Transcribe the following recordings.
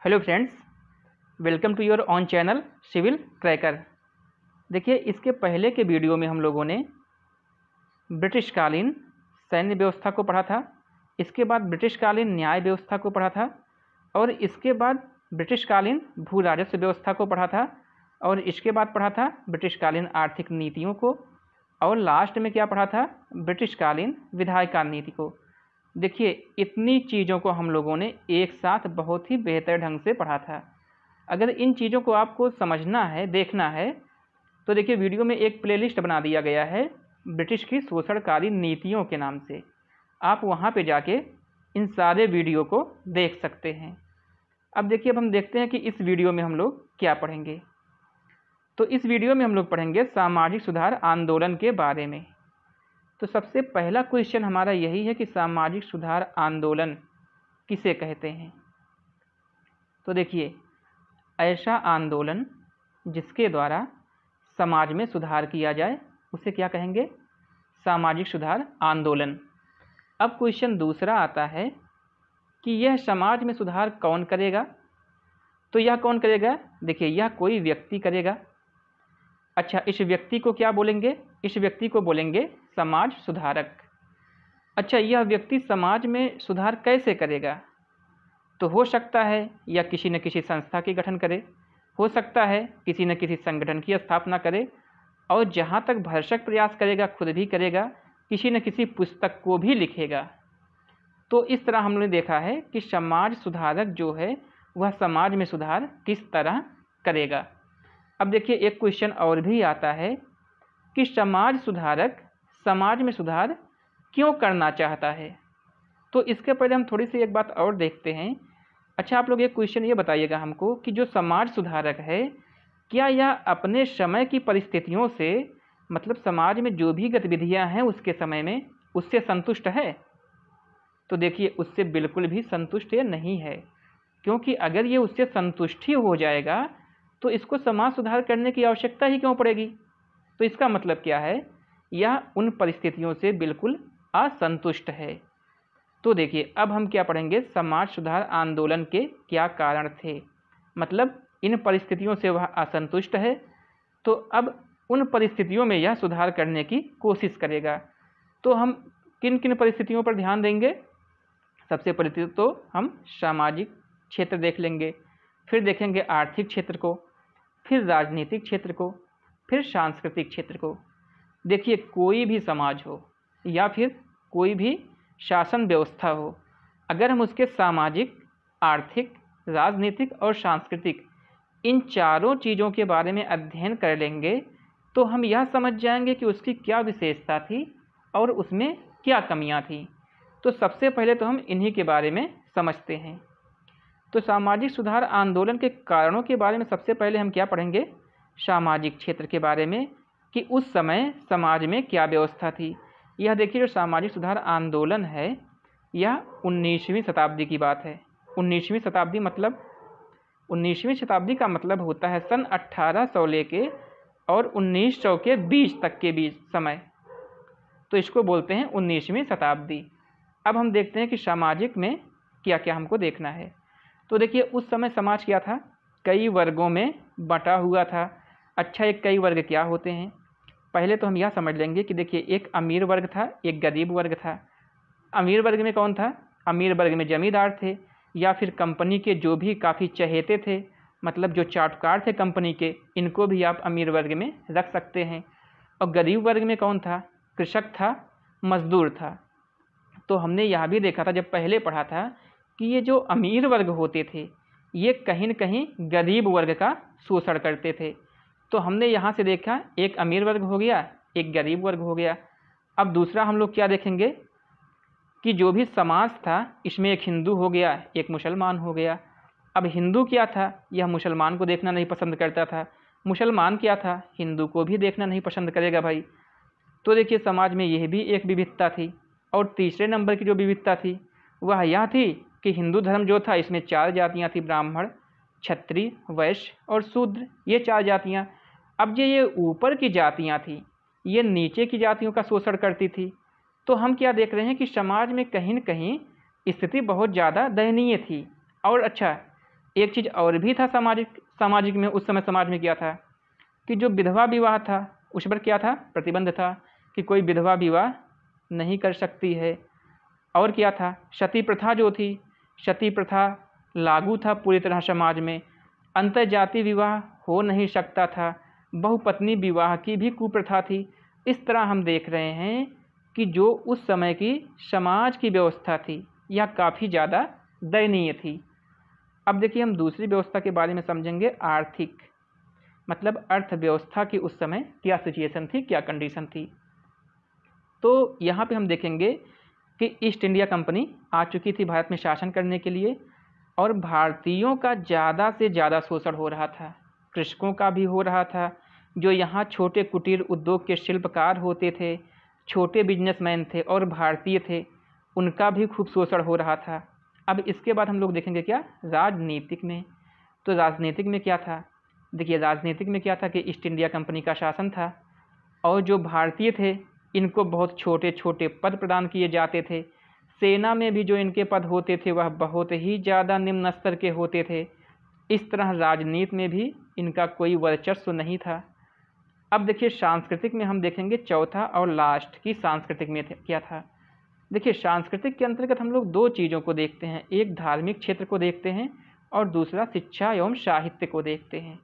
Hello friends, welcome to your own channel civil cracker. देखिए, इसके पहले के वीडियो में हम लोगों ने ब्रिटिशकालीन सैन्य व्यवस्था को पढ़ा था। इसके बाद ब्रिटिशकालीन न्याय व्यवस्था को पढ़ा था और इसके बाद ब्रिटिशकालीन भू राजस्व व्यवस्था को पढ़ा था और इसके बाद पढ़ा था ब्रिटिशकालीन आर्थिक नीतियों को और लास्ट में क्या पढ़ा था, ब्रिटिशकालीन विधायिका नीति को। देखिए, इतनी चीज़ों को हम लोगों ने एक साथ बहुत ही बेहतर ढंग से पढ़ा था। अगर इन चीज़ों को आपको समझना है, देखना है, तो देखिए वीडियो में एक प्लेलिस्ट बना दिया गया है ब्रिटिश की शोषणकारी नीतियों के नाम से। आप वहाँ पे जाके इन सारे वीडियो को देख सकते हैं। अब देखिए, अब हम देखते हैं कि इस वीडियो में हम लोग क्या पढ़ेंगे। तो इस वीडियो में हम लोग पढ़ेंगे सामाजिक सुधार आंदोलन के बारे में। तो सबसे पहला क्वेश्चन हमारा यही है कि सामाजिक सुधार आंदोलन किसे कहते हैं। तो देखिए, ऐसा आंदोलन जिसके द्वारा समाज में सुधार किया जाए उसे क्या कहेंगे, सामाजिक सुधार आंदोलन। अब क्वेश्चन दूसरा आता है कि यह समाज में सुधार कौन करेगा। तो यह कौन करेगा, देखिए यह कोई व्यक्ति करेगा। अच्छा, इस व्यक्ति को क्या बोलेंगे, इस व्यक्ति को बोलेंगे समाज सुधारक। अच्छा, यह व्यक्ति समाज में सुधार कैसे करेगा, तो हो सकता है या किसी न किसी संस्था की गठन करे, हो सकता है किसी न किसी संगठन की स्थापना करे, और जहाँ तक भरसक प्रयास करेगा खुद भी करेगा, किसी न किसी पुस्तक को भी लिखेगा। तो इस तरह हमने देखा है कि समाज सुधारक जो है वह समाज में सुधार किस तरह करेगा। अब देखिए, एक क्वेश्चन और भी आता है कि समाज सुधारक समाज में सुधार क्यों करना चाहता है। तो इसके पहले हम थोड़ी सी एक बात और देखते हैं। अच्छा, आप लोग एक क्वेश्चन ये बताइएगा हमको कि जो समाज सुधारक है, क्या यह अपने समय की परिस्थितियों से, मतलब समाज में जो भी गतिविधियां हैं उसके समय में, उससे संतुष्ट है। तो देखिए, उससे बिल्कुल भी संतुष्ट ये नहीं है, क्योंकि अगर ये उससे संतुष्ट ही हो जाएगा तो इसको समाज सुधार करने की आवश्यकता ही क्यों पड़ेगी। तो इसका मतलब क्या है, यह उन परिस्थितियों से बिल्कुल असंतुष्ट है। तो देखिए, अब हम क्या पढ़ेंगे, समाज सुधार आंदोलन के क्या कारण थे, मतलब इन परिस्थितियों से वह असंतुष्ट है, तो अब उन परिस्थितियों में यह सुधार करने की कोशिश करेगा। तो हम किन किन परिस्थितियों पर ध्यान देंगे। सबसे पहले तो हम सामाजिक क्षेत्र देख लेंगे, फिर देखेंगे आर्थिक क्षेत्र को, फिर राजनीतिक क्षेत्र को, फिर सांस्कृतिक क्षेत्र को। देखिए, कोई भी समाज हो या फिर कोई भी शासन व्यवस्था हो, अगर हम उसके सामाजिक, आर्थिक, राजनीतिक और सांस्कृतिक इन चारों चीज़ों के बारे में अध्ययन कर लेंगे तो हम यह समझ जाएंगे कि उसकी क्या विशेषता थी और उसमें क्या कमियां थी। तो सबसे पहले तो हम इन्हीं के बारे में समझते हैं। तो सामाजिक सुधार आंदोलन के कारणों के बारे में सबसे पहले हम क्या पढ़ेंगे, सामाजिक क्षेत्र के बारे में, कि उस समय समाज में क्या व्यवस्था थी। यह देखिए, जो सामाजिक सुधार आंदोलन है यह 19वीं शताब्दी की बात है। 19वीं शताब्दी मतलब 19वीं शताब्दी का मतलब होता है सन 1800 लेके और 1900 के बीच तक के बीच समय, तो इसको बोलते हैं 19वीं शताब्दी। अब हम देखते हैं कि सामाजिक में क्या क्या हमको देखना है। तो देखिए, उस समय समाज क्या था, कई वर्गों में बंटा हुआ था। अच्छा, एक कई वर्ग क्या होते हैं, पहले तो हम यह समझ लेंगे कि देखिए, एक अमीर वर्ग था, एक गरीब वर्ग था। अमीर वर्ग में कौन था, अमीर वर्ग में जमींदार थे या फिर कंपनी के जो भी काफ़ी चहेते थे, मतलब जो चाटुकार थे कंपनी के, इनको भी आप अमीर वर्ग में रख सकते हैं। और गरीब वर्ग में कौन था, कृषक था, मजदूर था। तो हमने यह भी देखा था जब पहले पढ़ा था कि ये जो अमीर वर्ग होते थे ये कहीं न कहीं गरीब वर्ग का शोषण करते थे। तो हमने यहाँ से देखा, एक अमीर वर्ग हो गया, एक गरीब वर्ग हो गया। अब दूसरा हम लोग क्या देखेंगे कि जो भी समाज था इसमें एक हिंदू हो गया, एक मुसलमान हो गया। अब हिंदू क्या था, यह मुसलमान को देखना नहीं पसंद करता था। मुसलमान क्या था, हिंदू को भी देखना नहीं पसंद करेगा भाई। तो देखिए, समाज में यह भी एक विविधता थी। और तीसरे नंबर की जो विविधता थी वह यह थी कि हिंदू धर्म जो था इसमें 4 जातियाँ थी, ब्राह्मण, क्षत्रिय, वैश्य और शूद्र, ये 4 जातियाँ। अब ये ऊपर की जातियाँ थी, ये नीचे की जातियों का शोषण करती थी। तो हम क्या देख रहे हैं कि समाज में कहीं न कहीं स्थिति बहुत ज़्यादा दयनीय थी। और अच्छा, एक चीज़ और भी था सामाजिक में, उस समय समाज में क्या था कि जो विधवा विवाह था उस पर क्या था, प्रतिबंध था कि कोई विधवा विवाह नहीं कर सकती है। और क्या था, सती प्रथा जो थी, सती प्रथा लागू था पूरी तरह समाज में। अंतर्जातीय विवाह हो नहीं सकता था, बहुपत्नी विवाह की भी कुप्रथा थी। इस तरह हम देख रहे हैं कि जो उस समय की समाज की व्यवस्था थी यह काफ़ी ज़्यादा दयनीय थी। अब देखिए हम दूसरी व्यवस्था के बारे में समझेंगे, आर्थिक, मतलब अर्थव्यवस्था की उस समय क्या सिचुएशन थी, क्या कंडीशन थी। तो यहाँ पे हम देखेंगे कि ईस्ट इंडिया कंपनी आ चुकी थी भारत में शासन करने के लिए, और भारतीयों का ज़्यादा से ज़्यादा शोषण हो रहा था, कृषकों का भी हो रहा था। जो यहाँ छोटे कुटीर उद्योग के शिल्पकार होते थे, छोटे बिजनेसमैन थे और भारतीय थे, उनका भी खूब शोषण हो रहा था। अब इसके बाद हम लोग देखेंगे क्या, राजनीतिक में। तो राजनीतिक में क्या था, देखिए राजनीतिक में क्या था कि ईस्ट इंडिया कंपनी का शासन था, और जो भारतीय थे इनको बहुत छोटे छोटे पद प्रदान किए जाते थे। सेना में भी जो इनके पद होते थे वह बहुत ही ज़्यादा निम्न स्तर के होते थे। इस तरह राजनीति में भी इनका कोई वर्चस्व नहीं था। अब देखिए सांस्कृतिक में हम देखेंगे चौथा और लास्ट की सांस्कृतिक में क्या था। देखिए सांस्कृतिक के अंतर्गत हम लोग दो चीज़ों को देखते हैं, एक धार्मिक क्षेत्र को देखते हैं और दूसरा शिक्षा एवं साहित्य को देखते हैं।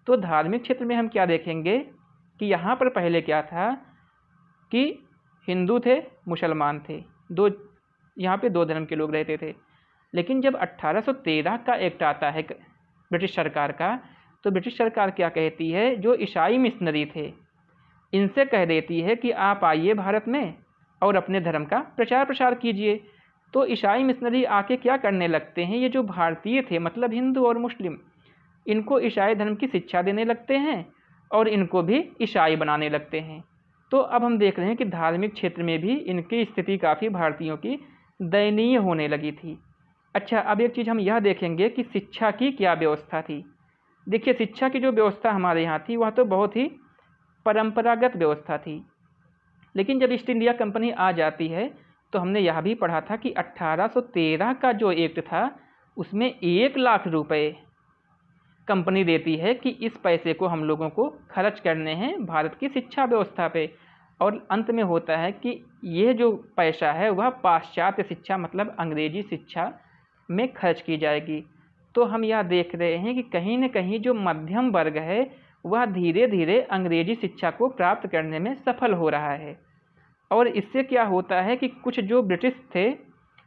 तो धार्मिक क्षेत्र में हम क्या देखेंगे कि यहाँ पर पहले क्या था कि हिंदू थे, मुसलमान थे, दो, यहाँ पे दो धर्म के लोग रहते थे। लेकिन जब 1813 का एक्ट आता है ब्रिटिश सरकार का, तो ब्रिटिश सरकार क्या कहती है, जो ईसाई मिशनरी थे इनसे कह देती है कि आप आइए भारत में और अपने धर्म का प्रचार प्रसार कीजिए। तो ईसाई मिशनरी आके क्या करने लगते हैं, ये जो भारतीय थे मतलब हिंदू और मुस्लिम, इनको ईसाई धर्म की शिक्षा देने लगते हैं और इनको भी ईसाई बनाने लगते हैं। तो अब हम देख रहे हैं कि धार्मिक क्षेत्र में भी इनकी स्थिति काफ़ी भारतीयों की दयनीय होने लगी थी। अच्छा, अब एक चीज़ हम यह देखेंगे कि शिक्षा की क्या व्यवस्था थी। देखिए शिक्षा की जो व्यवस्था हमारे यहाँ थी वह तो बहुत ही परंपरागत व्यवस्था थी, लेकिन जब ईस्ट इंडिया कंपनी आ जाती है तो हमने यह भी पढ़ा था कि 1813 का जो एक्ट था उसमें 1 लाख रुपए कंपनी देती है कि इस पैसे को हम लोगों को खर्च करने हैं भारत की शिक्षा व्यवस्था पे। और अंत में होता है कि ये जो पैसा है वह पाश्चात्य शिक्षा मतलब अंग्रेजी शिक्षा में खर्च की जाएगी। तो हम यह देख रहे हैं कि कहीं न कहीं जो मध्यम वर्ग है वह धीरे धीरे अंग्रेजी शिक्षा को प्राप्त करने में सफल हो रहा है। और इससे क्या होता है कि कुछ जो ब्रिटिश थे,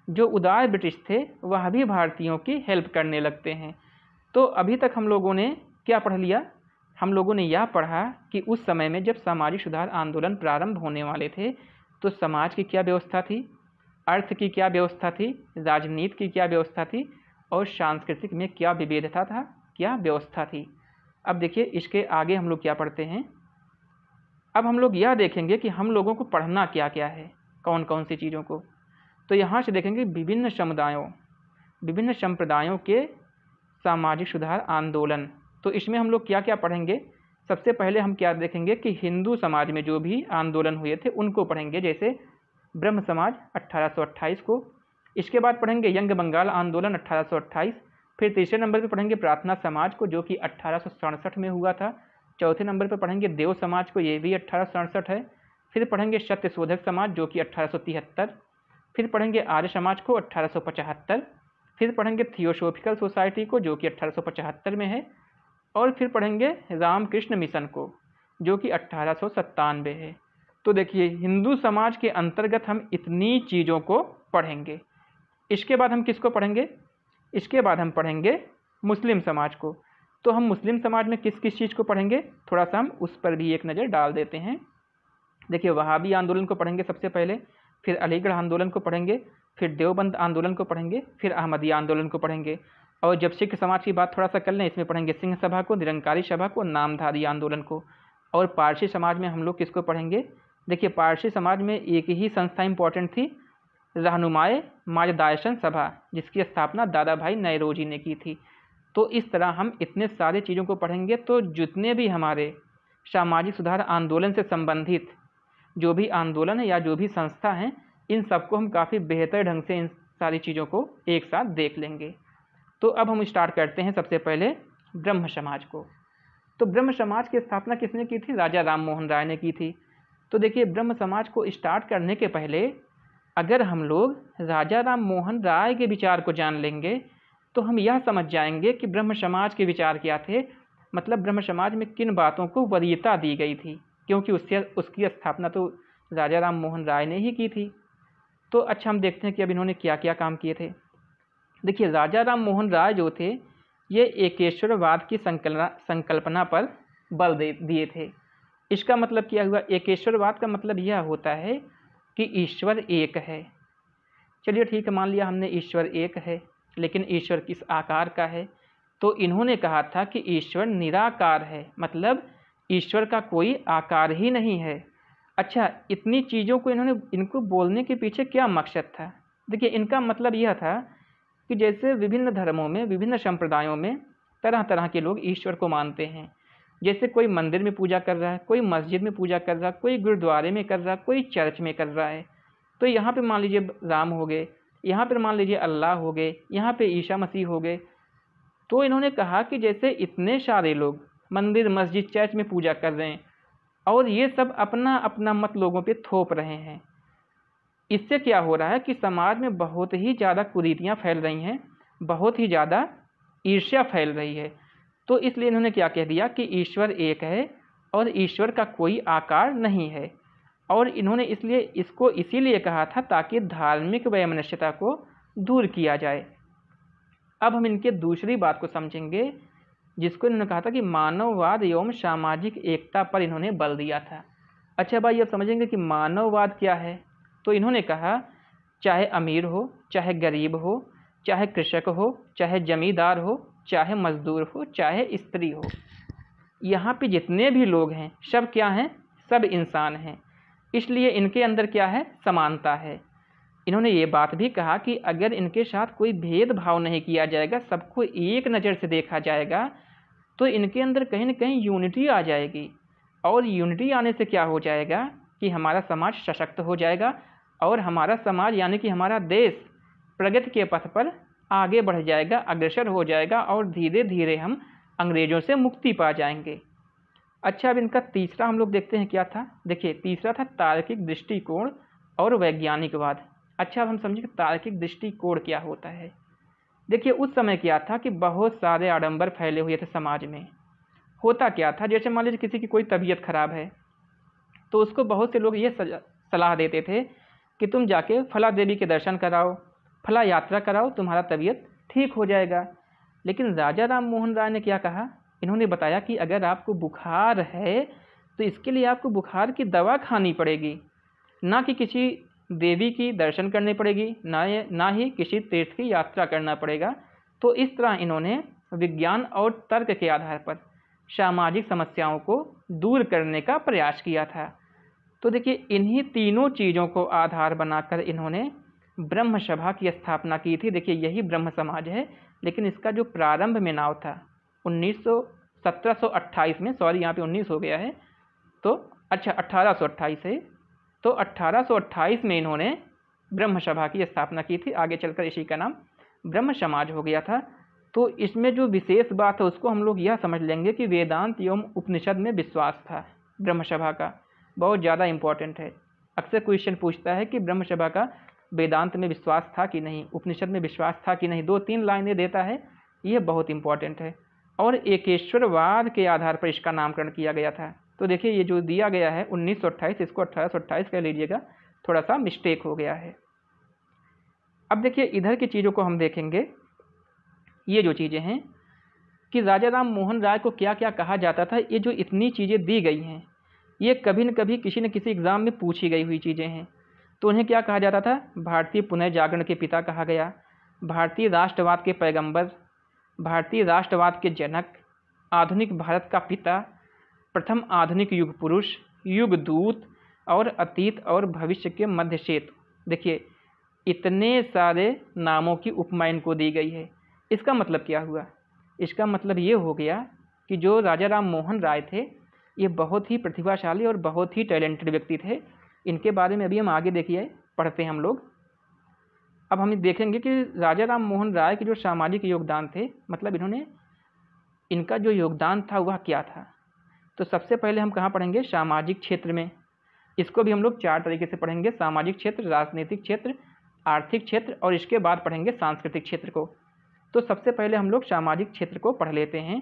जो उदार ब्रिटिश थे, वह भी भारतीयों की हेल्प करने लगते हैं। तो अभी तक हम लोगों ने क्या पढ़ लिया, हम लोगों ने यह पढ़ा कि उस समय में जब सामाजिक सुधार आंदोलन प्रारंभ होने वाले थे तो समाज की क्या व्यवस्था थी, अर्थ की क्या व्यवस्था थी, राजनीति की क्या व्यवस्था थी और सांस्कृतिक में क्या विविधता था, क्या व्यवस्था थी। अब देखिए इसके आगे हम लोग क्या पढ़ते हैं। अब हम लोग यह देखेंगे कि हम लोगों को पढ़ना क्या क्या है, कौन कौन सी चीज़ों को। तो यहाँ से देखेंगे विभिन्न समुदायों, विभिन्न संप्रदायों के सामाजिक सुधार आंदोलन। तो इसमें हम लोग क्या क्या पढ़ेंगे, सबसे पहले हम क्या देखेंगे कि हिंदू समाज में जो भी आंदोलन हुए थे उनको पढ़ेंगे, जैसे ब्रह्म समाज 1828 को। इसके बाद पढ़ेंगे यंग बंगाल आंदोलन 1828। फिर तीसरे नंबर पर पढ़ेंगे प्रार्थना समाज को जो कि 1867 में हुआ था। चौथे नंबर पर पढ़ेंगे देव समाज को, ये भी 1867 है। फिर पढ़ेंगे सत्यशोधक समाज जो कि 1873। फिर पढ़ेंगे आर्य समाज को 1875। फिर पढ़ेंगे थियोसॉफिकल सोसाइटी को जो कि 1875 में है। और फिर पढ़ेंगे रामकृष्ण मिशन को जो कि 1897 है। तो देखिए हिंदू समाज के अंतर्गत हम इतनी चीज़ों को पढ़ेंगे। इसके बाद हम किसको पढ़ेंगे, इसके बाद हम पढ़ेंगे मुस्लिम समाज को। तो हम मुस्लिम समाज में किस किस चीज़ को पढ़ेंगे, थोड़ा सा हम उस पर भी एक नज़र डाल देते हैं। देखिए वहाबी आंदोलन को पढ़ेंगे सबसे पहले, फिर अलीगढ़ आंदोलन को पढ़ेंगे, फिर देवबंद आंदोलन को पढ़ेंगे, फिर अहमदिया आंदोलन को पढ़ेंगे। और जब सिख समाज की बात थोड़ा सा कर लें, इसमें पढ़ेंगे सिंह सभा को, निरंकारी सभा को, नामधारी आंदोलन को। और पारसी समाज में हम लोग किसको पढ़ेंगे, देखिए पारसी समाज में एक ही संस्था इंपॉर्टेंट थी, रहनुमाए मार्गदर्शन सभा, जिसकी स्थापना दादा भाई नौरोजी ने की थी। तो इस तरह हम इतने सारे चीज़ों को पढ़ेंगे। तो जितने भी हमारे सामाजिक सुधार आंदोलन से संबंधित जो भी आंदोलन है या जो भी संस्था हैं, इन सबको हम काफ़ी बेहतर ढंग से इन सारी चीज़ों को एक साथ देख लेंगे। तो अब हम स्टार्ट करते हैं सबसे पहले ब्रह्म समाज को। तो ब्रह्म समाज की स्थापना किसने की थी? राजा राम मोहन राय ने की थी। तो देखिए, ब्रह्म समाज को स्टार्ट करने के पहले अगर हम लोग राजा राम मोहन राय के विचार को जान लेंगे तो हम यह समझ जाएंगे कि ब्रह्म समाज के विचार क्या थे, मतलब ब्रह्म समाज में किन बातों को वरीयता दी गई थी, क्योंकि उसकी स्थापना तो राजा राम मोहन राय ने ही की थी। तो अच्छा, हम देखते हैं कि अब इन्होंने क्या क्या काम किए थे। देखिए, राजा राम मोहन राय जो थे ये एकेश्वरवाद की संकल्पना पर बल दिए थे। इसका मतलब क्या हुआ? एकेश्वरवाद का मतलब यह होता है कि ईश्वर एक है। चलिए ठीक है, मान लिया हमने ईश्वर एक है, लेकिन ईश्वर किस आकार का है? तो इन्होंने कहा था कि ईश्वर निराकार है, मतलब ईश्वर का कोई आकार ही नहीं है। अच्छा, इतनी चीज़ों को इनको बोलने के पीछे क्या मकसद था? देखिए, इनका मतलब यह था कि जैसे विभिन्न धर्मों में, विभिन्न संप्रदायों में तरह तरह के लोग ईश्वर को मानते हैं। जैसे कोई मंदिर में पूजा कर रहा है, कोई मस्जिद में पूजा कर रहा है, कोई गुरुद्वारे में कर रहा है, कोई चर्च में कर रहा है। तो यहाँ पे मान लीजिए राम हो गए, यहाँ पर मान लीजिए अल्लाह हो गए, यहाँ पे ईसा मसीह हो गए। तो इन्होंने कहा कि जैसे इतने सारे लोग मंदिर, मस्जिद, चर्च में पूजा कर रहे हैं और ये सब अपना अपना मत लोगों पे थोप रहे हैं, इससे क्या हो रहा है कि समाज में बहुत ही ज़्यादा कुरीतियाँ फैल रही हैं, बहुत ही ज़्यादा ईर्ष्या फैल रही है। तो इसलिए इन्होंने क्या कह दिया कि ईश्वर एक है और ईश्वर का कोई आकार नहीं है। और इन्होंने इसको इसीलिए कहा था ताकि धार्मिक वैमनस्यता को दूर किया जाए। अब हम इनके दूसरी बात को समझेंगे, जिसको इन्होंने कहा था कि मानववाद एवं सामाजिक एकता पर इन्होंने बल दिया था। अच्छा भाई, अब समझेंगे कि मानववाद क्या है। तो इन्होंने कहा चाहे अमीर हो, चाहे गरीब हो, चाहे कृषक हो, चाहे जमींदार हो, चाहे मजदूर हो, चाहे स्त्री हो, यहाँ पे जितने भी लोग हैं सब क्या हैं? सब इंसान हैं। इसलिए इनके अंदर क्या है? समानता है। इन्होंने ये बात भी कहा कि अगर इनके साथ कोई भेदभाव नहीं किया जाएगा, सबको एक नज़र से देखा जाएगा, तो इनके अंदर कहीं ना कहीं यूनिटी आ जाएगी। और यूनिटी आने से क्या हो जाएगा कि हमारा समाज सशक्त हो जाएगा और हमारा समाज यानी कि हमारा देश प्रगति के पथ पर आगे बढ़ जाएगा, अग्रसर हो जाएगा और धीरे धीरे हम अंग्रेज़ों से मुक्ति पा जाएंगे। अच्छा, अब इनका तीसरा हम लोग देखते हैं क्या था। देखिए, तीसरा था तार्किक दृष्टिकोण और वैज्ञानिकवाद। अच्छा, अब हम समझें कि तार्किक दृष्टिकोण क्या होता है। देखिए, उस समय क्या था कि बहुत सारे आडंबर फैले हुए थे समाज में। होता क्या था, जैसे मान लीजिए किसी की कोई तबीयत खराब है तो उसको बहुत से लोग ये सलाह देते थे कि तुम जाके फला देवी के दर्शन कराओ, फला यात्रा कराओ, तुम्हारा तबीयत ठीक हो जाएगा। लेकिन राजा राम मोहन राय ने क्या कहा? इन्होंने बताया कि अगर आपको बुखार है तो इसके लिए आपको बुखार की दवा खानी पड़ेगी, ना कि किसी देवी की दर्शन करनी पड़ेगी, ना ही किसी तीर्थ की यात्रा करना पड़ेगा। तो इस तरह इन्होंने विज्ञान और तर्क के आधार पर सामाजिक समस्याओं को दूर करने का प्रयास किया था। तो देखिए, इन्हीं तीनों चीज़ों को आधार बनाकर इन्होंने ब्रह्म सभा की स्थापना की थी। देखिए, यही ब्रह्म समाज है, लेकिन इसका जो प्रारंभ में नाम था 1728 में, सॉरी यहाँ पे 19 हो गया है, तो अच्छा 1828 है। तो 1828 में इन्होंने ब्रह्म सभा की स्थापना की थी। आगे चलकर इसी का नाम ब्रह्म समाज हो गया था। तो इसमें जो विशेष बात है उसको हम लोग यह समझ लेंगे कि वेदांत एवं उपनिषद में विश्वास था ब्रह्म सभा का, बहुत ज़्यादा इम्पोर्टेंट है। अक्सर क्वेश्चन पूछता है कि ब्रह्म सभा का वेदांत में विश्वास था कि नहीं, उपनिषद में विश्वास था कि नहीं, 2-3 लाइनें देता है, ये बहुत इंपॉर्टेंट है। और एकेश्वरवाद के आधार पर इसका नामकरण किया गया था। तो देखिए, ये जो दिया गया है 1928, इसको 1828 कह लीजिएगा, थोड़ा सा मिस्टेक हो गया है। अब देखिए, इधर की चीज़ों को हम देखेंगे। ये जो चीज़ें हैं कि राजा राम मोहन राय को क्या क्या कहा जाता था, ये जो इतनी चीज़ें दी गई हैं ये कभी न कभी किसी न किसी एग्ज़ाम में पूछी गई हुई चीज़ें हैं। तो उन्हें क्या कहा जाता था? भारतीय पुनर्जागरण के पिता कहा गया, भारतीय राष्ट्रवाद के पैगंबर, भारतीय राष्ट्रवाद के जनक, आधुनिक भारत का पिता, प्रथम आधुनिक युग पुरुष, युग दूत और अतीत और भविष्य के मध्य सेतु। देखिए, इतने सारे नामों की उपमा इनको दी गई है। इसका मतलब क्या हुआ? इसका मतलब ये हो गया कि जो राजा राम मोहन राय थे ये बहुत ही प्रतिभाशाली और बहुत ही टैलेंटेड व्यक्ति थे। इनके बारे में अभी हम आगे देखिए पढ़ते हैं हम लोग। अब हम देखेंगे कि राजा राम मोहन राय के जो सामाजिक योगदान थे, मतलब इनका जो योगदान था वह क्या था। तो सबसे पहले हम कहाँ पढ़ेंगे, सामाजिक क्षेत्र में। इसको भी हम लोग 4 तरीके से पढ़ेंगे, सामाजिक क्षेत्र, राजनीतिक क्षेत्र, आर्थिक क्षेत्र और इसके बाद पढ़ेंगे सांस्कृतिक क्षेत्र को। तो सबसे पहले हम लोग सामाजिक क्षेत्र को पढ़ लेते हैं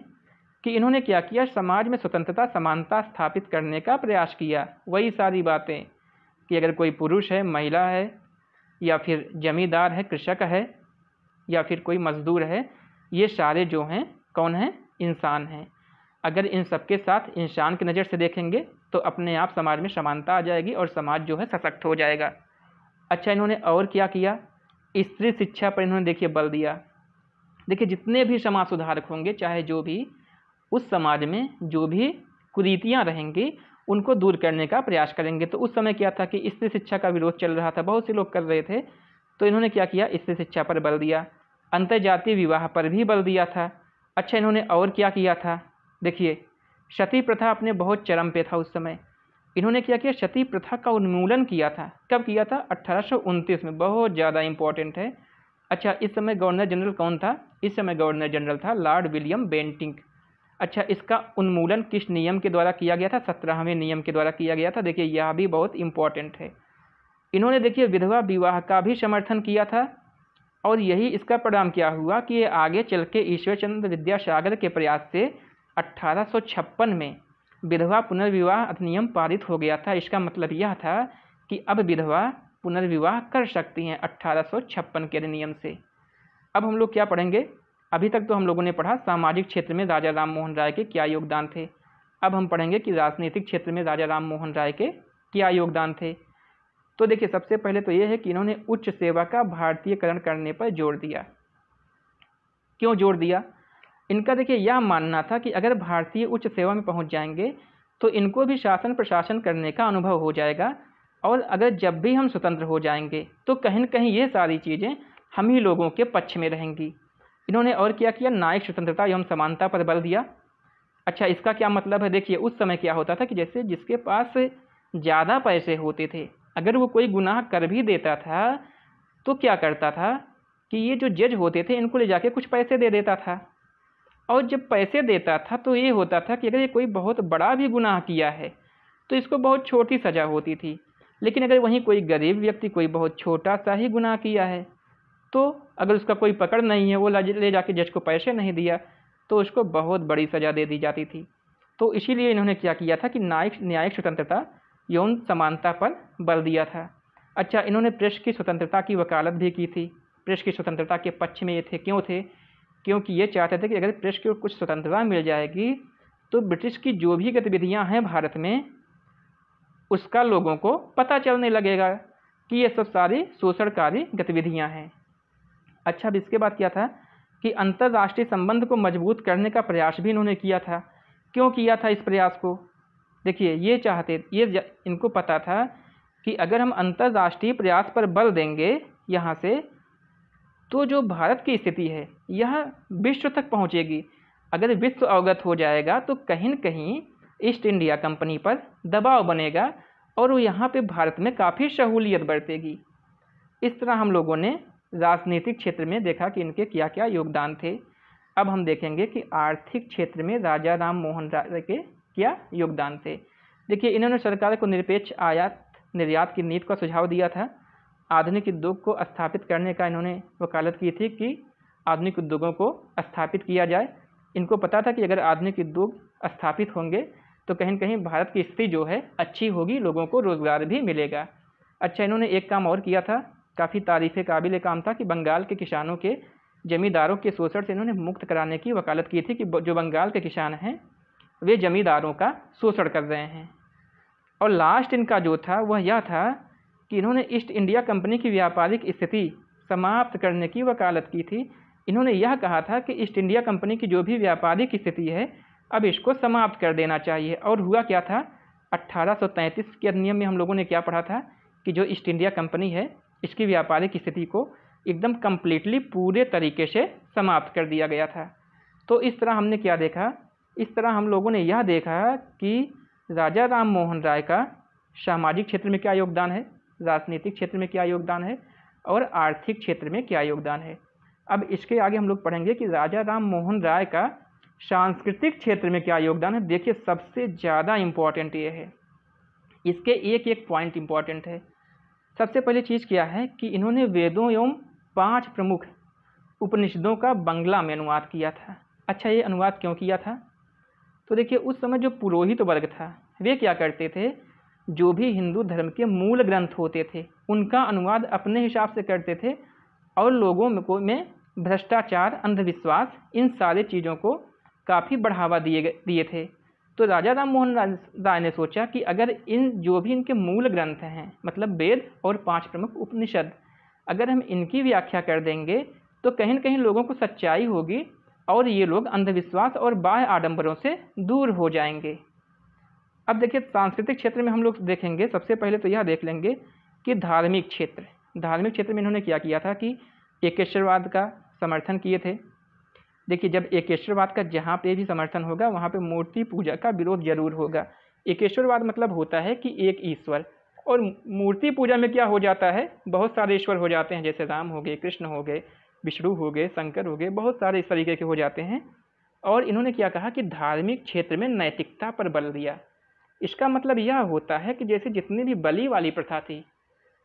कि इन्होंने क्या किया, समाज में स्वतंत्रता समानता स्थापित करने का प्रयास किया। वही सारी बातें कि अगर कोई पुरुष है, महिला है, या फिर जमींदार है, कृषक है, या फिर कोई मजदूर है, ये सारे जो हैं कौन हैं, इंसान हैं। अगर इन सबके साथ इंसान की नज़र से देखेंगे तो अपने आप समाज में समानता आ जाएगी और समाज जो है सशक्त हो जाएगा। अच्छा, इन्होंने और क्या किया, स्त्री शिक्षा पर इन्होंने देखिए बल दिया। देखिए जितने भी समाज सुधारक होंगे, चाहे जो भी उस समाज में जो भी कुरीतियाँ रहेंगी उनको दूर करने का प्रयास करेंगे। तो उस समय क्या था कि स्त्री शिक्षा का विरोध चल रहा था, बहुत से लोग कर रहे थे, तो इन्होंने क्या किया, स्त्री शिक्षा पर बल दिया। अंतर्जातीय विवाह पर भी बल दिया था। अच्छा, इन्होंने और क्या किया था, देखिए सती प्रथा अपने बहुत चरम पे था उस समय। इन्होंने क्या किया, सती प्रथा का उन्मूलन किया था। कब किया था, 1829 में, बहुत ज़्यादा इम्पोर्टेंट है। अच्छा, इस समय गवर्नर जनरल कौन था, इस समय गवर्नर जनरल था लॉर्ड विलियम बेंटिंक। अच्छा, इसका उन्मूलन किस नियम के द्वारा किया गया था, 17वें नियम के द्वारा किया गया था। देखिए यह भी बहुत इम्पोर्टेंट है। इन्होंने देखिए विधवा विवाह का भी समर्थन किया था और यही इसका परिणाम क्या हुआ कि ये आगे चल के ईश्वरचंद्र विद्यासागर के प्रयास से 1856 में विधवा पुनर्विवाह अधिनियम पारित हो गया था। इसका मतलब यह था कि अब विधवा पुनर्विवाह कर सकती हैं 1856 के अधिनियम से। अब हम लोग क्या पढ़ेंगे, अभी तक तो हम लोगों ने पढ़ा सामाजिक क्षेत्र में राजा राम मोहन राय के क्या योगदान थे। अब हम पढ़ेंगे कि राजनीतिक क्षेत्र में राजा राम मोहन राय के क्या योगदान थे। तो देखिए सबसे पहले तो ये है कि इन्होंने उच्च सेवा का भारतीयकरण करने पर जोर दिया। क्यों जोर दिया, इनका देखिए यह मानना था कि अगर भारतीय उच्च सेवा में पहुंच जाएंगे तो इनको भी शासन प्रशासन करने का अनुभव हो जाएगा और अगर जब भी हम स्वतंत्र हो जाएंगे तो कहीं न कहीं ये सारी चीज़ें हम ही लोगों के पक्ष में रहेंगी। इन्होंने और क्या किया, न्यायिक स्वतंत्रता एवं समानता पर बल दिया। अच्छा, इसका क्या मतलब है, देखिए उस समय क्या होता था कि जैसे जिसके पास ज़्यादा पैसे होते थे, अगर वो कोई गुनाह कर भी देता था तो क्या करता था कि ये जो जज होते थे इनको ले जाके कुछ पैसे दे देता था। और जब पैसे देता था तो ये होता था कि अगर ये कोई बहुत बड़ा भी गुनाह किया है तो इसको बहुत छोटी सज़ा होती थी, लेकिन अगर वहीं कोई गरीब व्यक्ति कोई बहुत छोटा सा ही गुनाह किया है तो अगर उसका कोई पकड़ नहीं है, वो ले जाके जज को पैसे नहीं दिया तो उसको बहुत बड़ी सज़ा दे दी जाती थी। तो इसीलिए इन्होंने क्या किया था कि न्यायिक स्वतंत्रता यौन समानता पर बल दिया था। अच्छा, इन्होंने प्रेस की स्वतंत्रता की वकालत भी की थी। प्रेस की स्वतंत्रता के पक्ष में ये थे, क्यों थे, क्योंकि ये चाहते थे कि अगर प्रेस को कुछ स्वतंत्रता मिल जाएगी तो ब्रिटिश की जो भी गतिविधियां हैं भारत में उसका लोगों को पता चलने लगेगा कि ये सब सारी शोषणकारी गतिविधियां हैं। अच्छा, अब इसके बाद क्या था कि अंतर्राष्ट्रीय संबंध को मजबूत करने का प्रयास भी इन्होंने किया था। क्यों किया था इस प्रयास को, देखिए ये इनको पता था कि अगर हम अंतर्राष्ट्रीय प्रयास पर बल देंगे यहाँ से तो जो भारत की स्थिति है यह विश्व तक पहुँचेगी। अगर विश्व अवगत हो जाएगा तो कहीं न कहीं ईस्ट इंडिया कंपनी पर दबाव बनेगा और वो यहाँ पे भारत में काफ़ी सहूलियत बरतेगी। इस तरह हम लोगों ने राजनीतिक क्षेत्र में देखा कि इनके क्या क्या योगदान थे। अब हम देखेंगे कि आर्थिक क्षेत्र में राजा राम मोहन राय के क्या योगदान थे। देखिए इन्होंने सरकार को निरपेक्ष आयात निर्यात की नीति का सुझाव दिया था। आधुनिक उद्योग को स्थापित करने का इन्होंने वकालत की थी कि आधुनिक उद्योगों को स्थापित किया जाए। इनको पता था कि अगर आधुनिक उद्योग स्थापित होंगे तो कहीं न कहीं भारत की स्थिति जो है अच्छी होगी, लोगों को रोज़गार भी मिलेगा। अच्छा, इन्होंने एक काम और किया था, काफ़ी तारीफ़ काबिल काम था कि बंगाल के किसानों के जमींदारों के शोषण से इन्होंने मुक्त कराने की वकालत की थी कि जो बंगाल के किसान हैं वे जमींदारों का शोषण कर रहे हैं। और लास्ट इनका जो था वह यह था कि इन्होंने ईस्ट इंडिया कंपनी की व्यापारिक स्थिति समाप्त करने की वकालत की थी। इन्होंने यह कहा था कि ईस्ट इंडिया कंपनी की जो भी व्यापारिक स्थिति है अब इसको समाप्त कर देना चाहिए। और हुआ क्या था, 1833 के अधिनियम में हम लोगों ने क्या पढ़ा था कि जो ईस्ट इंडिया कंपनी है इसकी व्यापारिक स्थिति को एकदम कम्प्लीटली पूरे तरीके से समाप्त कर दिया गया था। तो इस तरह हमने क्या देखा, इस तरह हम लोगों ने यह देखा कि राजा राम मोहन राय का सामाजिक क्षेत्र में क्या योगदान है, राजनीतिक क्षेत्र में क्या योगदान है और आर्थिक क्षेत्र में क्या योगदान है। अब इसके आगे हम लोग पढ़ेंगे कि राजा राम मोहन राय का सांस्कृतिक क्षेत्र में क्या योगदान है। देखिए सबसे ज़्यादा इम्पॉर्टेंट ये है, इसके एक एक पॉइंट इम्पॉर्टेंट है। सबसे पहले चीज़ क्या है कि इन्होंने वेदों एवं 5 प्रमुख उपनिषदों का बंगला में अनुवाद किया था। अच्छा, ये अनुवाद क्यों किया था? तो देखिए उस समय जो पुरोहित वर्ग था वे क्या करते थे, जो भी हिंदू धर्म के मूल ग्रंथ होते थे उनका अनुवाद अपने हिसाब से करते थे और लोगों में भ्रष्टाचार, अंधविश्वास, इन सारे चीज़ों को काफ़ी बढ़ावा दिए थे। तो राजा राम मोहन राय ने सोचा कि अगर इन जो भी इनके मूल ग्रंथ हैं, मतलब वेद और 5 प्रमुख उपनिषद, अगर हम इनकी व्याख्या कर देंगे तो कहीं न कहीं लोगों को सच्चाई होगी और ये लोग अंधविश्वास और बाह्य आडंबरों से दूर हो जाएंगे। अब देखिए सांस्कृतिक क्षेत्र में हम लोग देखेंगे, सबसे पहले तो यह देख लेंगे कि धार्मिक क्षेत्र में इन्होंने क्या किया था कि एकेश्वरवाद का समर्थन किए थे। देखिए जब एकेश्वरवाद का जहाँ पे भी समर्थन होगा वहाँ पे मूर्ति पूजा का विरोध जरूर होगा। एकेश्वरवाद मतलब होता है कि एक ईश्वर, और मूर्ति पूजा में क्या हो जाता है, बहुत सारे ईश्वर हो जाते हैं, जैसे राम हो गए, कृष्ण हो गए, विष्णु हो गए, शंकर हो गए, बहुत सारे इस तरीके के हो जाते हैं। और इन्होंने क्या कहा कि धार्मिक क्षेत्र में नैतिकता पर बल दिया। इसका मतलब यह होता है कि जैसे जितनी भी बलि वाली प्रथा थी,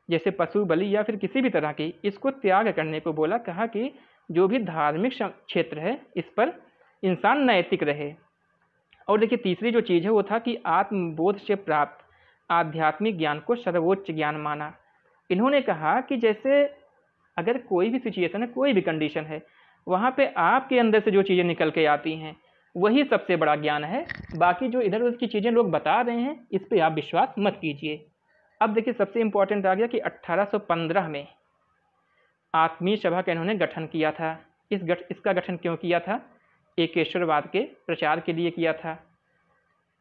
जैसे पशु बलि या फिर किसी भी तरह की, इसको त्याग करने को बोला। कहा कि जो भी धार्मिक क्षेत्र है इस पर इंसान नैतिक रहे। और देखिए तीसरी जो चीज़ है वो था कि आत्मबोध से प्राप्त आध्यात्मिक ज्ञान को सर्वोच्च ज्ञान माना। इन्होंने कहा कि जैसे अगर कोई भी सिचुएशन है, कोई भी कंडीशन है, वहाँ पे आपके अंदर से जो चीज़ें निकल के आती हैं वही सबसे बड़ा ज्ञान है। बाकी जो इधर उधर की चीज़ें लोग बता रहे हैं इस पर आप विश्वास मत कीजिए। अब देखिए सबसे इम्पोर्टेंट आ गया कि 1815 में आत्मीय सभा का इन्होंने गठन किया था। इसका गठन क्यों किया था? एकेश्वरवाद के प्रचार के लिए किया था।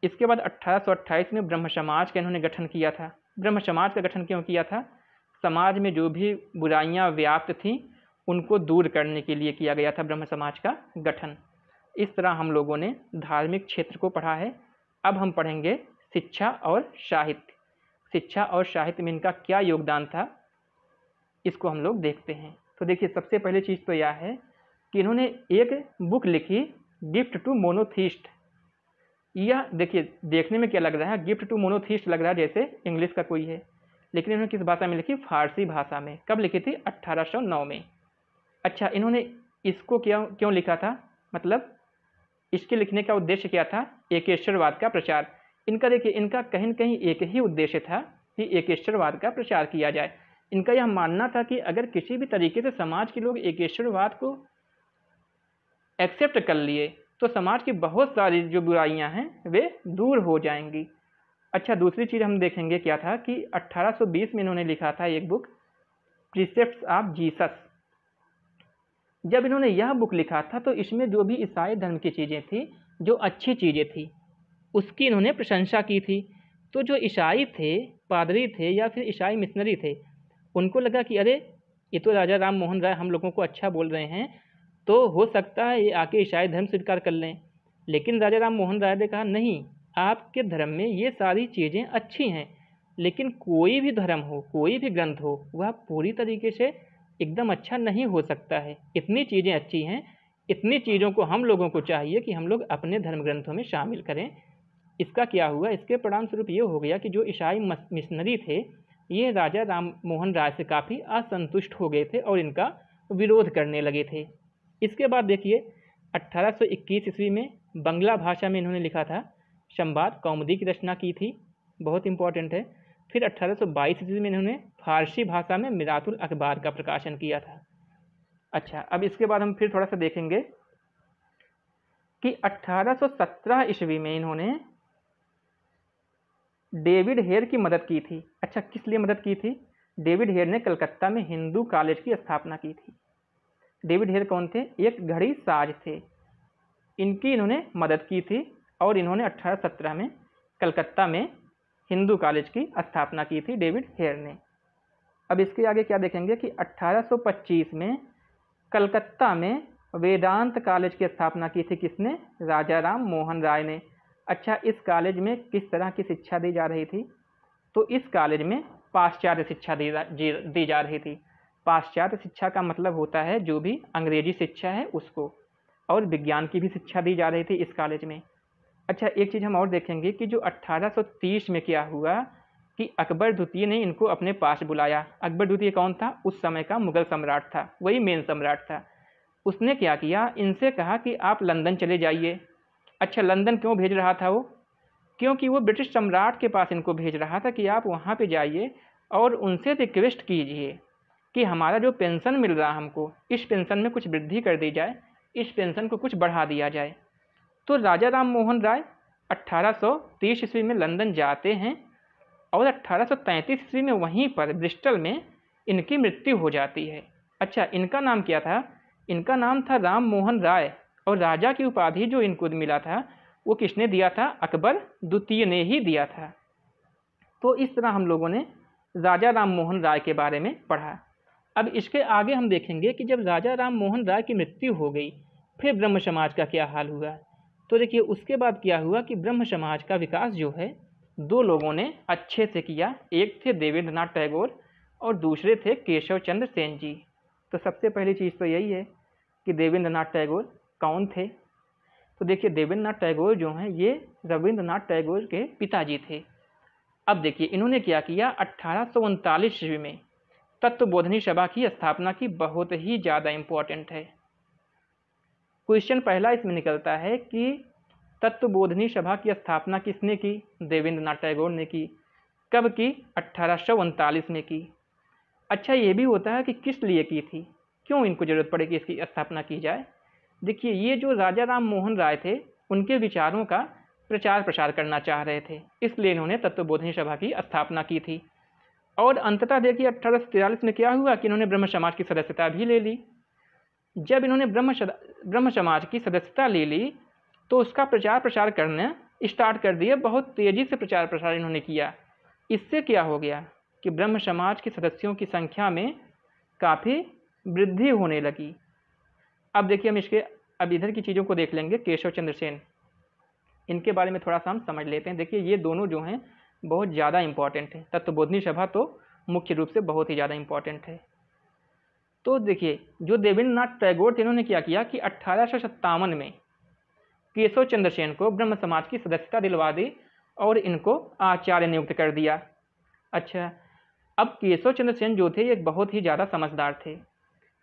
इसके बाद 1828 में ब्रह्म समाज का इन्होंने गठन किया था। ब्रह्म समाज का गठन क्यों किया था? समाज में जो भी बुराइयां व्याप्त थीं उनको दूर करने के लिए किया गया था ब्रह्म समाज का गठन। इस तरह हम लोगों ने धार्मिक क्षेत्र को पढ़ा है। अब हम पढ़ेंगे शिक्षा और साहित्य। शिक्षा और साहित्य में इनका क्या योगदान था इसको हम लोग देखते हैं। तो देखिए सबसे पहले चीज़ तो यह है कि इन्होंने एक बुक लिखी, गिफ्ट टू मोनोथीस्ट। यह देखिए देखने में क्या लग रहा है, गिफ्ट टू मोनोथीस्ट लग रहा है जैसे इंग्लिश का कोई है, लेकिन इन्होंने किस भाषा में लिखी? फारसी भाषा में। कब लिखी थी? 1809 में। अच्छा, इन्होंने इसको क्यों लिखा था, मतलब इसके लिखने का उद्देश्य क्या था? एकेश्वरवाद का प्रचार। इनका देखिए इनका कहीं न कहीं एक ही उद्देश्य था कि एकेश्वरवाद का प्रचार किया जाए। इनका यह मानना था कि अगर किसी भी तरीके से समाज के लोग एकेश्वरवाद को एक्सेप्ट कर लिए तो समाज की बहुत सारी जो बुराइयां हैं वे दूर हो जाएंगी। अच्छा, दूसरी चीज़ हम देखेंगे क्या था कि 1820 में इन्होंने लिखा था एक बुक, प्रीसेप्ट्स ऑफ जीसस। जब इन्होंने यह बुक लिखा था तो इसमें जो भी ईसाई धर्म की चीज़ें थी, जो अच्छी चीज़ें थी, उसकी इन्होंने प्रशंसा की थी। तो जो ईसाई थे, पादरी थे या फिर ईसाई मिशनरी थे, उनको लगा कि अरे ये तो राजा राम मोहन राय हम लोगों को अच्छा बोल रहे हैं, तो हो सकता है ये आके ईसाई धर्म स्वीकार कर लें। लेकिन राजा राम मोहन राय ने कहा नहीं, आपके धर्म में ये सारी चीज़ें अच्छी हैं, लेकिन कोई भी धर्म हो, कोई भी ग्रंथ हो, वह पूरी तरीके से एकदम अच्छा नहीं हो सकता है। इतनी चीज़ें अच्छी हैं, इतनी चीज़ों को हम लोगों को चाहिए कि हम लोग अपने धर्म ग्रंथों में शामिल करें। इसका क्या हुआ? इसके परिणाम स्वरूप ये हो गया कि जो ईसाई मिशनरी थे ये राजा राम मोहन राय से काफ़ी असंतुष्ट हो गए थे और इनका विरोध करने लगे थे। इसके बाद देखिए 1821 ईस्वी में बंगला भाषा में इन्होंने लिखा था, संवाद कौमुदी की रचना की थी, बहुत इंपॉर्टेंट है। फिर 1822 ईस्वी में इन्होंने फारसी भाषा में मिरातुल अखबार का प्रकाशन किया था। अच्छा, अब इसके बाद हम फिर थोड़ा सा देखेंगे कि 1817 ईस्वी में इन्होंने डेविड हेयर की मदद की थी। अच्छा, किस लिए मदद की थी? डेविड हेयर ने कलकत्ता में हिंदू कॉलेज की स्थापना की थी। डेविड हेयर कौन थे? एक घड़ी साज थे। इनकी इन्होंने मदद की थी और इन्होंने 1817 में कलकत्ता में हिंदू कॉलेज की स्थापना की थी डेविड हेयर ने। अब इसके आगे क्या देखेंगे कि 1825 में कलकत्ता में वेदांत कॉलेज की स्थापना की थी। किसने? राजा राम मोहन राय ने। अच्छा, इस कॉलेज में किस तरह की शिक्षा दी जा रही थी? तो इस कॉलेज में पाश्चात्य शिक्षा दी जा रही थी। पाश्चात्य शिक्षा का मतलब होता है जो भी अंग्रेजी शिक्षा है उसको, और विज्ञान की भी शिक्षा दी जा रही थी इस कॉलेज में। अच्छा, एक चीज़ हम और देखेंगे कि जो 1830 में क्या हुआ कि अकबर द्वितीय ने इनको अपने पास बुलाया। अकबर द्वितीय कौन था? उस समय का मुगल सम्राट था, वही मेन सम्राट था। उसने क्या किया, इनसे कहा कि आप लंदन चले जाइए। अच्छा, लंदन क्यों भेज रहा था वो? क्योंकि वो ब्रिटिश सम्राट के पास इनको भेज रहा था कि आप वहाँ पे जाइए और उनसे रिक्वेस्ट कीजिए कि हमारा जो पेंशन मिल रहा है हमको, इस पेंशन में कुछ वृद्धि कर दी जाए, इस पेंशन को कुछ बढ़ा दिया जाए। तो राजा राम मोहन राय 1830 ईस्वी में लंदन जाते हैं और 1833 ईस्वी में वहीं पर ब्रिस्टल में इनकी मृत्यु हो जाती है। अच्छा, इनका नाम क्या था? इनका नाम था राम मोहन राय, और राजा की उपाधि जो इनको मिला था वो किसने दिया था? अकबर द्वितीय ने ही दिया था। तो इस तरह हम लोगों ने राजा राम मोहन राय के बारे में पढ़ा। अब इसके आगे हम देखेंगे कि जब राजा राम मोहन राय की मृत्यु हो गई, फिर ब्रह्म समाज का क्या हाल हुआ। तो देखिए, उसके बाद क्या हुआ कि ब्रह्म समाज का विकास जो है दो लोगों ने अच्छे से किया। एक थे देवेंद्र नाथ टैगोर और दूसरे थे केशव चंद्र सेन जी। तो सबसे पहली चीज़ तो यही है कि देवेंद्र नाथ टैगोर कौन थे। तो देखिए, देवेंद्र नाथ टैगोर जो हैं ये रविंद्रनाथ टैगोर के पिताजी थे। अब देखिए, इन्होंने क्या किया, 1839 ईस्वी में तत्वबोधिनी सभा की स्थापना की। बहुत ही ज़्यादा इम्पोर्टेंट है। क्वेश्चन पहला इसमें निकलता है कि तत्वबोधिनी सभा की स्थापना किसने की? देवेंद्र नाथ टैगोर ने की। कब की? 1839 में की। अच्छा, ये भी होता है कि किस लिए की थी, क्यों इनको जरूरत पड़े कि इसकी स्थापना की जाए। देखिए, ये जो राजा राम मोहन राय थे उनके विचारों का प्रचार प्रसार करना चाह रहे थे, इसलिए इन्होंने तत्वबोधिनी सभा की स्थापना की थी। और अंततः देखिए 1843 में क्या हुआ कि इन्होंने ब्रह्म समाज की सदस्यता भी ले ली। जब इन्होंने ब्रह्म समाज की सदस्यता ले ली तो उसका प्रचार प्रसार करना स्टार्ट कर दिया। बहुत तेज़ी से प्रचार प्रसार इन्होंने किया। इससे क्या हो गया कि ब्रह्म समाज के सदस्यों की संख्या में काफ़ी वृद्धि होने लगी। अब देखिए, अब इधर की चीज़ों को देख लेंगे। केशव चंद्र सेन, इनके बारे में थोड़ा सा हम समझ लेते हैं। देखिए, ये दोनों जो हैं बहुत ज़्यादा इम्पॉर्टेंट है। तत्वबोधिनी सभा तो मुख्य रूप से बहुत ही ज़्यादा इम्पॉर्टेंट है। तो देखिए, जो देवेंद्र नाथ टैगोर थे इन्होंने क्या किया कि 1857 में केशव चंद्र सेन को ब्रह्म समाज की सदस्यता दिलवा दी और इनको आचार्य नियुक्त कर दिया। अच्छा, अब केशव चंद्र सेन जो थे ये बहुत ही ज़्यादा समझदार थे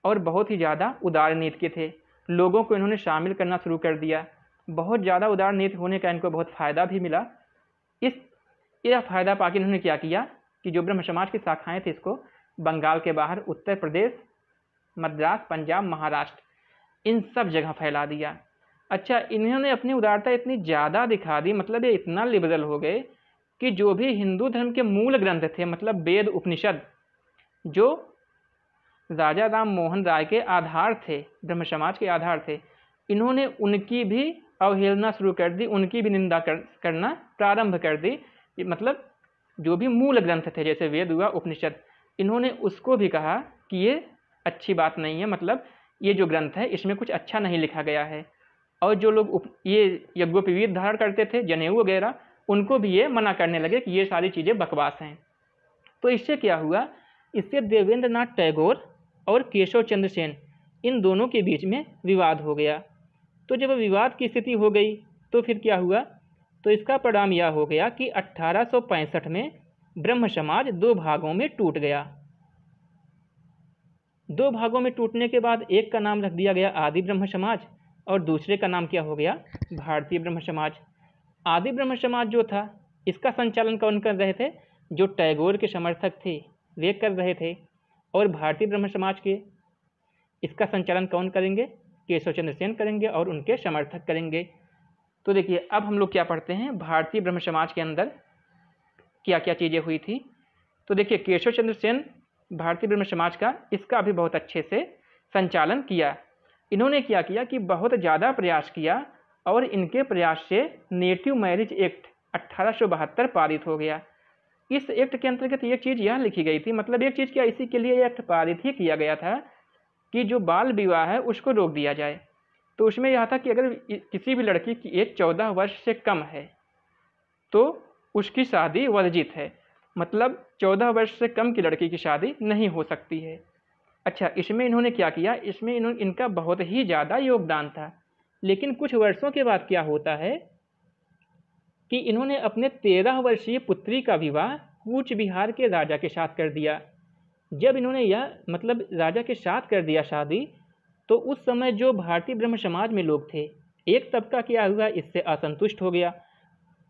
और बहुत ही ज़्यादा उदार नीति के थे। लोगों को इन्होंने शामिल करना शुरू कर दिया। बहुत ज़्यादा उदार नीति होने का इनको बहुत फ़ायदा भी मिला। यह फ़ायदा पाकर इन्होंने क्या किया कि जो ब्रह्म समाज की शाखाएँ थी इसको बंगाल के बाहर उत्तर प्रदेश, मद्रास, पंजाब, महाराष्ट्र इन सब जगह फैला दिया। अच्छा, इन्होंने अपनी उदारता इतनी ज़्यादा दिखा दी, मतलब ये इतना लिबरल हो गए कि जो भी हिंदू धर्म के मूल ग्रंथ थे, मतलब वेद उपनिषद, जो राजा राम मोहन राय के आधार थे, ब्रह्म समाज के आधार थे, इन्होंने उनकी भी अवहेलना शुरू कर दी, उनकी भी निंदा करना प्रारंभ कर दी। मतलब जो भी मूल ग्रंथ थे जैसे वेद हुआ, उपनिषद, इन्होंने उसको भी कहा कि ये अच्छी बात नहीं है, मतलब ये जो ग्रंथ है इसमें कुछ अच्छा नहीं लिखा गया है। और जो लोग ये यज्ञोपवीत धारण करते थे, जनेऊ वगैरह, उनको भी ये मना करने लगे कि ये सारी चीज़ें बकवास हैं। तो इससे क्या हुआ, इससे देवेंद्र नाथ टैगोर और केशव चंद्र सेन इन दोनों के बीच में विवाद हो गया। तो जब विवाद की स्थिति हो गई तो फिर क्या हुआ, तो इसका परिणाम यह हो गया कि 1865 में ब्रह्म समाज दो भागों में टूट गया। दो भागों में टूटने के बाद एक का नाम रख दिया गया आदि ब्रह्म समाज और दूसरे का नाम क्या हो गया, भारतीय ब्रह्म समाज। आदि ब्रह्म समाज जो था इसका संचालन कौन कर रहे थे, जो टैगोर के समर्थक थे वे कर रहे थे। और भारतीय ब्रह्म समाज के इसका संचालन कौन करेंगे, केशव चंद्र सेन करेंगे और उनके समर्थक करेंगे। तो देखिए, अब हम लोग क्या पढ़ते हैं, भारतीय ब्रह्म समाज के अंदर क्या क्या चीज़ें हुई थी। तो देखिए, केशव चंद्र सेन भारतीय ब्रह्म समाज का इसका भी बहुत अच्छे से संचालन किया। इन्होंने क्या किया कि बहुत ज़्यादा प्रयास किया और इनके प्रयास से नेटिव मैरिज एक्ट 1872 पारित हो गया। इस एक्ट के अंतर्गत एक चीज़ यह लिखी गई थी, मतलब एक चीज़ क्या, इसी के लिए एक्ट पारित ही किया गया था कि जो बाल विवाह है उसको रोक दिया जाए। तो उसमें यह था कि अगर किसी भी लड़की की एज 14 वर्ष से कम है तो उसकी शादी वर्जित है, मतलब 14 वर्ष से कम की लड़की की शादी नहीं हो सकती है। अच्छा, इसमें इन्होंने क्या किया, इसमें इनका बहुत ही ज़्यादा योगदान था। लेकिन कुछ वर्षों के बाद क्या होता है कि इन्होंने अपने 13 वर्षीय पुत्री का विवाह कूच बिहार के राजा के साथ कर दिया। जब इन्होंने यह मतलब राजा के साथ कर दिया शादी, तो उस समय जो भारतीय ब्रह्म समाज में लोग थे, एक तबका क्या हुआ, इससे असंतुष्ट हो गया।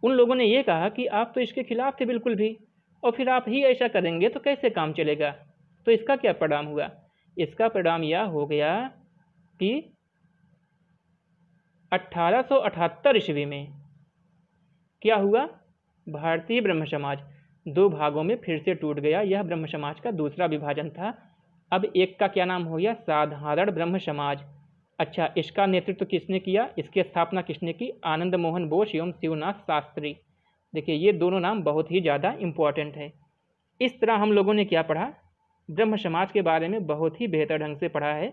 उन लोगों ने ये कहा कि आप तो इसके खिलाफ थे बिल्कुल भी, और फिर आप ही ऐसा करेंगे तो कैसे काम चलेगा। तो इसका क्या परिणाम हुआ, इसका परिणाम यह हो गया कि 1878 ईस्वी में क्या हुआ, भारतीय ब्रह्म समाज दो भागों में फिर से टूट गया। यह ब्रह्म समाज का दूसरा विभाजन था। अब एक का क्या नाम हो गया, साधारण ब्रह्म समाज। अच्छा, इसका नेतृत्व किसने किया, इसकी स्थापना किसने की, आनंद मोहन बोस एवं शिवनाथ शास्त्री। देखिए ये दोनों नाम बहुत ही ज़्यादा इम्पोर्टेंट है। इस तरह हम लोगों ने क्या पढ़ा, ब्रह्म समाज के बारे में बहुत ही बेहतर ढंग से पढ़ा है।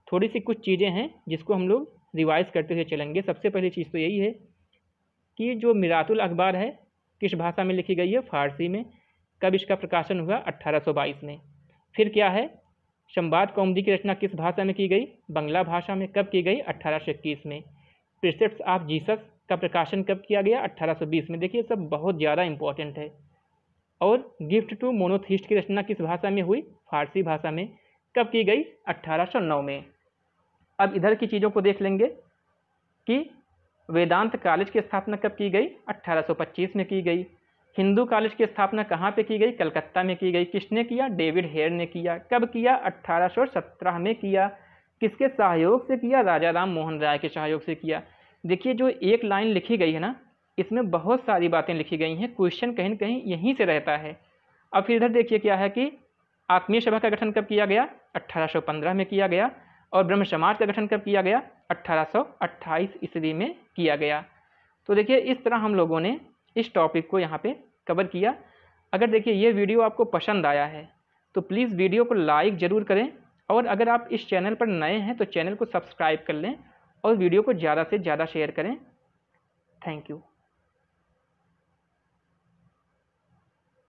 थोड़ी सी कुछ चीज़ें हैं जिसको हम लोग रिवाइज करते हुए चलेंगे। सबसे पहली चीज़ तो यही है कि जो मिरातुल अखबार है किस भाषा में लिखी गई है, फारसी में। कब इसका प्रकाशन हुआ, 1822 में। फिर क्या है, संवाद कौमुदी की रचना किस भाषा में की गई, बांग्ला भाषा में। कब की गई, 1821 में। प्रिसेप्ट्स ऑफ जीसस का प्रकाशन कब किया गया, 1820 में। देखिए सब बहुत ज़्यादा इंपॉर्टेंट है। और गिफ्ट टू मोनोथिस्ट की रचना किस भाषा में हुई, फारसी भाषा में। कब की गई, 1809 में। अब इधर की चीज़ों को देख लेंगे कि वेदांत कॉलेज की स्थापना कब की गई, 1825 में की गई। हिंदू कॉलेज की स्थापना कहाँ पे की गई, कलकत्ता में की गई। किसने किया, डेविड हेयर ने किया। कब किया, 1817 में किया। किसके सहयोग से किया, राजा राम मोहन राय के सहयोग से किया। देखिए जो एक लाइन लिखी गई है ना, इसमें बहुत सारी बातें लिखी गई हैं। क्वेश्चन कहीं न कहीं यहीं से रहता है। अब फिर इधर देखिए क्या है कि आत्मीय सभा का गठन कब किया गया, 1815 में किया गया। और ब्रह्म समाज का गठन कब किया गया, 1828 ईस्वी में किया गया। तो देखिए इस तरह हम लोगों ने इस टॉपिक को यहाँ पे कवर किया। अगर देखिए ये वीडियो आपको पसंद आया है तो प्लीज़ वीडियो को लाइक ज़रूर करें, और अगर आप इस चैनल पर नए हैं तो चैनल को सब्सक्राइब कर लें और वीडियो को ज़्यादा से ज़्यादा शेयर करें। Thank you.